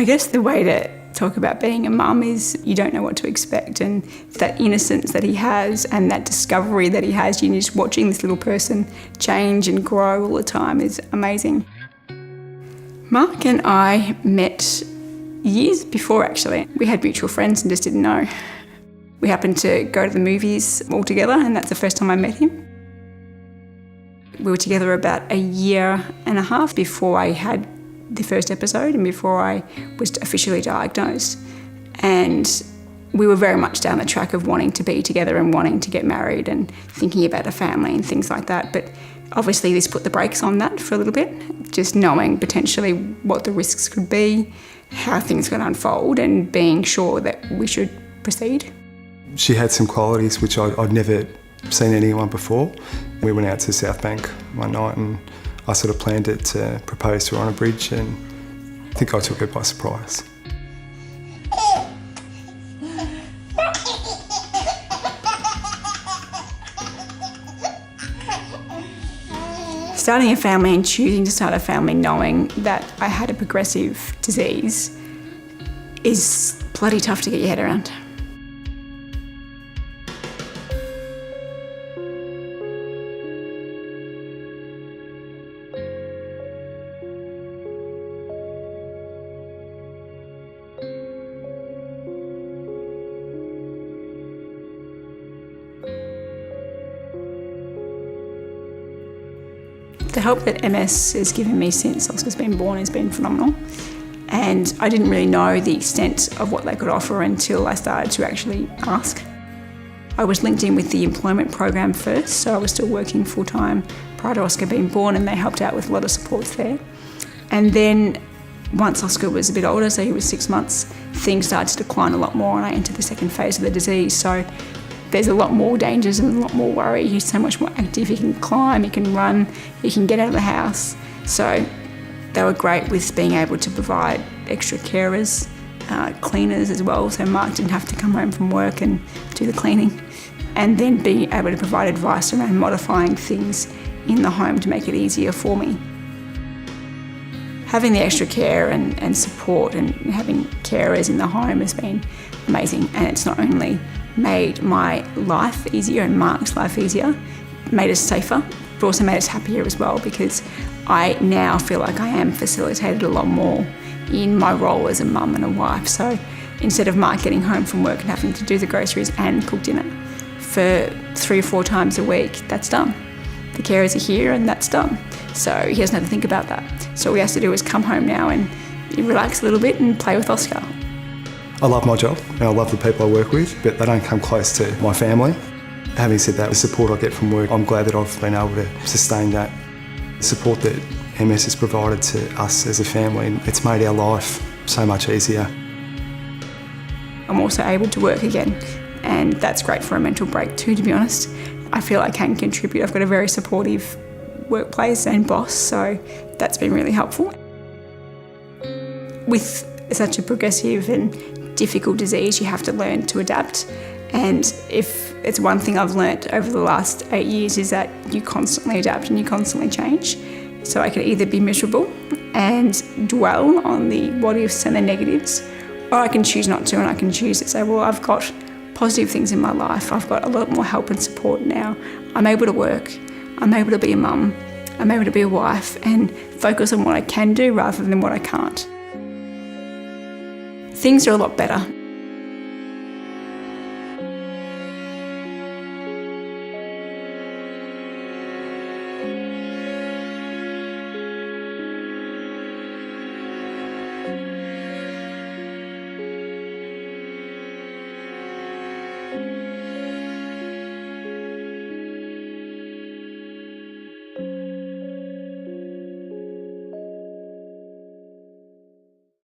I guess the way to talk about being a mum is you don't know what to expect, and that innocence that he has and that discovery that he has, you're just watching this little person change and grow all the time is amazing. Marc and I met years before, actually. We had mutual friends and just didn't know. We happened to go to the movies all together, and that's the first time I met him. We were together about a year and a half before I had the first episode and before I was officially diagnosed. And we were very much down the track of wanting to be together and wanting to get married and thinking about a family and things like that. But obviously this put the brakes on that for a little bit, just knowing potentially what the risks could be, how things could unfold, and being sure that we should proceed. She had some qualities which I'd never seen anyone before. We went out to South Bank one night and I sort of planned it to propose to her on a bridge, and I think I took her by surprise. Starting a family and choosing to start a family knowing that I had a progressive disease is bloody tough to get your head around. The help that MS has given me since Oscar's been born has been phenomenal, and I didn't really know the extent of what they could offer until I started to actually ask. I was linked in with the employment program first, so I was still working full-time prior to Oscar being born, and they helped out with a lot of supports there. And then once Oscar was a bit older, so he was 6 months, things started to decline a lot more and I entered the second phase of the disease. So there's a lot more dangers and a lot more worry. He's so much more active. He can climb, he can run, he can get out of the house. So they were great with being able to provide extra carers, cleaners as well, so Marc didn't have to come home from work and do the cleaning. And then being able to provide advice around modifying things in the home to make it easier for me. Having the extra care and support and having carers in the home has been amazing, and it's not only made my life easier and Marc's life easier, made us safer, but also made us happier as well, because I now feel like I am facilitated a lot more in my role as a mum and a wife. So instead of Marc getting home from work and having to do the groceries and cook dinner for 3 or 4 times a week, that's done. The carers are here and that's done. So he doesn't have to think about that. So all he has to do is come home now and relax a little bit and play with Oscar. I love my job and I love the people I work with, but they don't come close to my family. Having said that, the support I get from work, I'm glad that I've been able to sustain that. The support that MS has provided to us as a family, it's made our life so much easier. I'm also able to work again, and that's great for a mental break too, to be honest. I feel I can contribute. I've got a very supportive workplace and boss, so that's been really helpful. With such a progressive and difficult disease, you have to learn to adapt. And if it's one thing I've learnt over the last 8 years is that you constantly adapt and you constantly change. So I can either be miserable and dwell on the what ifs and the negatives, or I can choose not to, and I can choose to say, well, I've got positive things in my life. I've got a lot more help and support now. I'm able to work. I'm able to be a mum. I'm able to be a wife and focus on what I can do rather than what I can't. Things are a lot better.